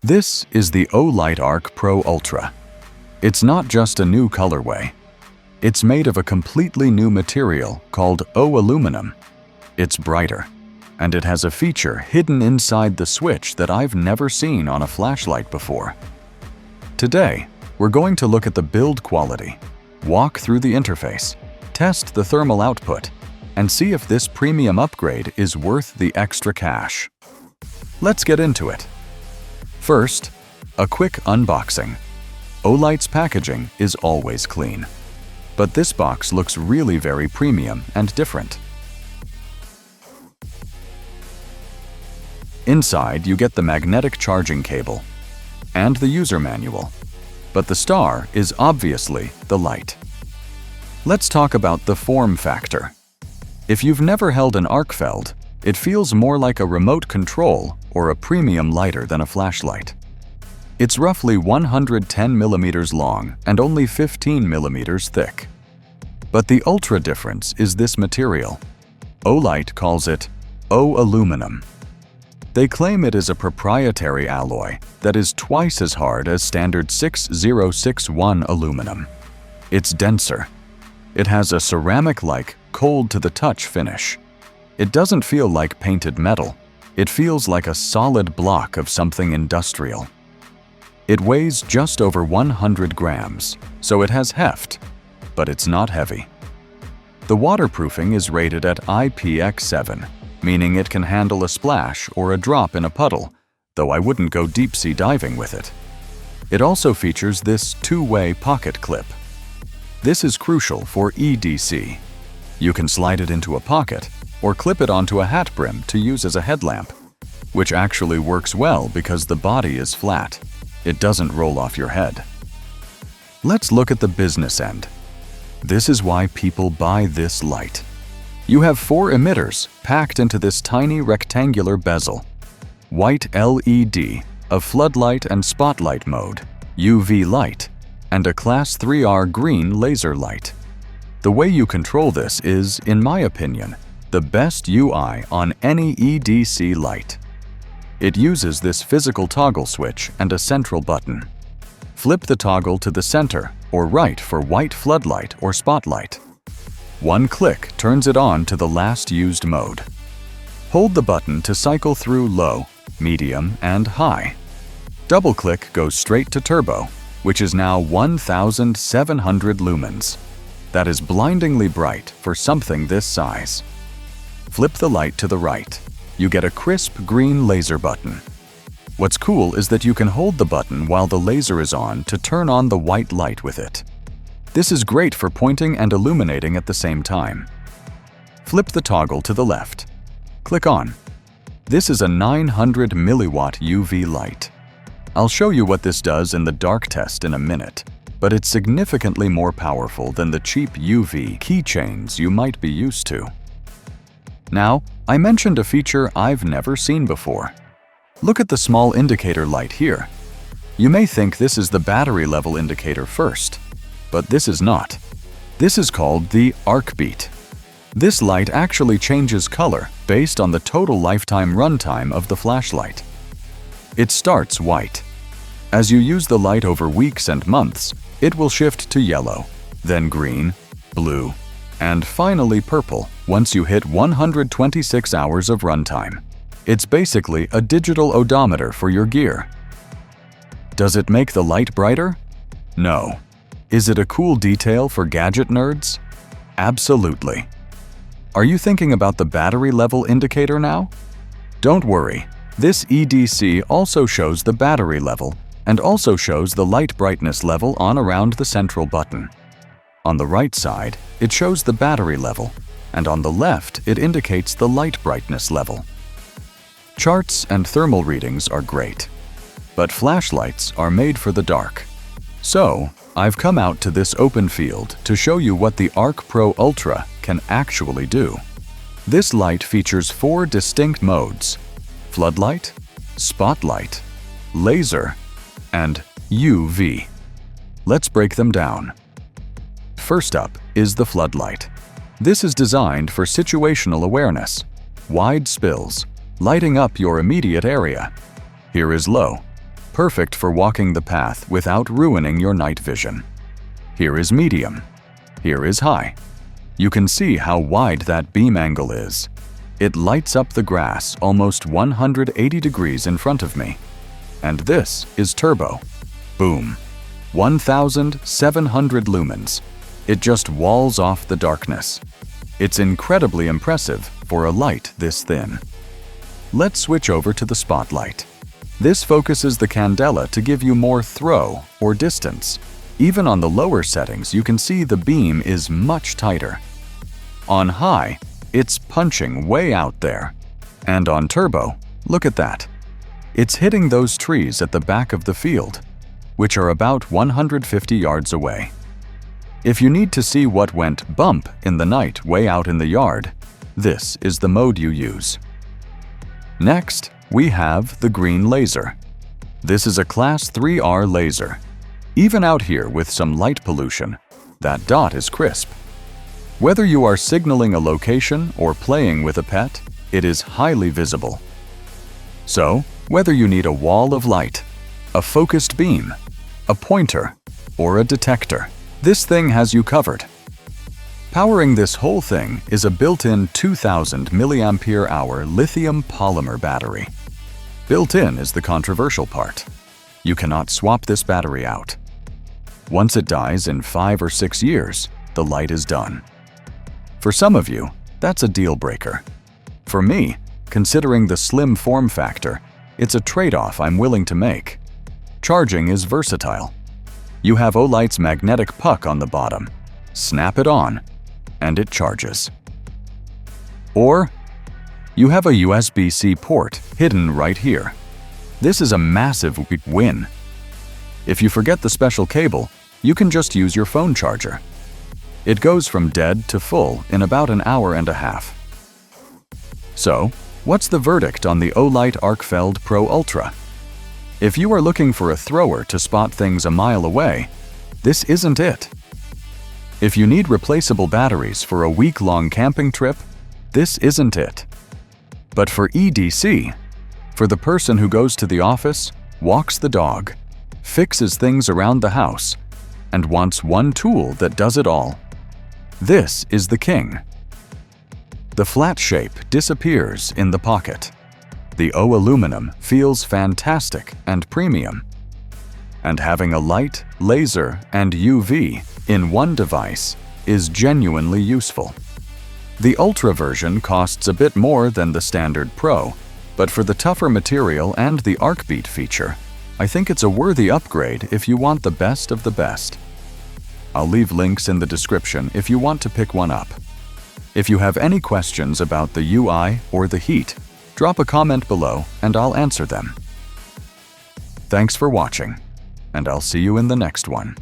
This is the OLIGHT ArkPro Ultra. It's not just a new colorway. It's made of a completely new material called aluminum. It's brighter, and it has a feature hidden inside the switch that I've never seen on a flashlight before. Today, we're going to look at the build quality, walk through the interface, test the thermal output, and see if this premium upgrade is worth the extra cash. Let's get into it. First, a quick unboxing. OLIGHT's packaging is always clean, but this box looks really very premium and different. Inside, you get the magnetic charging cable and the user manual, but the star is obviously the light. Let's talk about the form factor. If you've never held an Arcfeld, it feels more like a remote control or a premium lighter than a flashlight. It's roughly 110 millimeters long and only 15 millimeters thick. But the ultra difference is this material. OLIGHT calls it aluminum. They claim it is a proprietary alloy that is twice as hard as standard 6061 aluminum. It's denser. It has a ceramic-like, cold-to-the-touch finish. It doesn't feel like painted metal. It feels like a solid block of something industrial. It weighs just over 100 grams, so it has heft, but it's not heavy. The waterproofing is rated at IPX7, meaning it can handle a splash or a drop in a puddle, though I wouldn't go deep-sea diving with it. It also features this two-way pocket clip. This is crucial for EDC. You can slide it into a pocket or clip it onto a hat brim to use as a headlamp, which actually works well because the body is flat. It doesn't roll off your head. Let's look at the business end. This is why people buy this light. You have 4 emitters packed into this tiny rectangular bezel. White LED, a floodlight and spotlight mode, UV light, and a Class 3R green laser light. The way you control this is, in my opinion, the best UI on any EDC light. It uses this physical toggle switch and a central button. Flip the toggle to the center or right for white floodlight or spotlight. One click turns it on to the last used mode. Hold the button to cycle through low, medium, and high. Double-click goes straight to turbo, which is now 1,700 lumens. That is blindingly bright for something this size. Flip the light to the right. You get a crisp green laser button. What's cool is that you can hold the button while the laser is on to turn on the white light with it. This is great for pointing and illuminating at the same time. Flip the toggle to the left. Click on. This is a 900 milliwatt UV light. I'll show you what this does in the dark test in a minute, but it's significantly more powerful than the cheap UV keychains you might be used to. Now, I mentioned a feature I've never seen before. Look at the small indicator light here. You may think this is the battery level indicator first, but this is not. This is called the Arkbeat. This light actually changes color based on the total lifetime runtime of the flashlight. It starts white. As you use the light over weeks and months, it will shift to yellow, then green, blue, and finally purple once you hit 126 hours of runtime. It's basically a digital odometer for your gear. Does it make the light brighter? No. Is it a cool detail for gadget nerds? Absolutely. Are you thinking about the battery level indicator now? Don't worry. This EDC also shows the battery level and also shows the light brightness level on around the central button. On the right side, it shows the battery level, and on the left, it indicates the light brightness level. Charts and thermal readings are great, but flashlights are made for the dark. So, I've come out to this open field to show you what the ArkPro Ultra can actually do. This light features 4 distinct modes: floodlight, spotlight, laser, and UV. Let's break them down. First up is the floodlight. This is designed for situational awareness, wide spills, lighting up your immediate area. Here is low. perfect for walking the path without ruining your night vision. Here is medium. Here is high. You can see how wide that beam angle is. It lights up the grass almost 180 degrees in front of me. And this is turbo. Boom. 1,700 lumens. It just walls off the darkness. It's incredibly impressive for a light this thin. Let's switch over to the spotlight. This focuses the candela to give you more throw or distance. Even on the lower settings, you can see the beam is much tighter. On high, it's punching way out there. And on turbo, look at that. It's hitting those trees at the back of the field, which are about 150 yards away. If you need to see what went bump in the night way out in the yard, this is the mode you use. Next, we have the green laser. This is a Class 3R laser. Even out here with some light pollution, that dot is crisp. Whether you are signaling a location or playing with a pet, it is highly visible. So, whether you need a wall of light, a focused beam, a pointer, or a detector, this thing has you covered. Powering this whole thing is a built-in 2000 mAh lithium polymer battery. Built-in is the controversial part. You cannot swap this battery out. Once it dies in 5 or 6 years, the light is done. For some of you, that's a deal breaker. For me, considering the slim form factor, it's a trade-off I'm willing to make. Charging is versatile. You have OLIGHT's magnetic puck on the bottom. Snap it on, and it charges. Or, you have a USB-C port hidden right here. This is a massive win. If you forget the special cable, you can just use your phone charger. It goes from dead to full in about an hour and a half. So, what's the verdict on the OLIGHT Arcfeld Pro Ultra? If you are looking for a thrower to spot things a mile away, this isn't it. If you need replaceable batteries for a week-long camping trip, this isn't it. But for EDC, for the person who goes to the office, walks the dog, fixes things around the house, and wants one tool that does it all, this is the king. The flat shape disappears in the pocket. The O aluminum feels fantastic and premium. And having a light, laser, and UV in one device is genuinely useful. The Ultra version costs a bit more than the standard Pro, but for the tougher material and the Arkbeat feature, I think it's a worthy upgrade if you want the best of the best. I'll leave links in the description if you want to pick one up. If you have any questions about the UI or the heat, drop a comment below and I'll answer them. Thanks for watching, and I'll see you in the next one.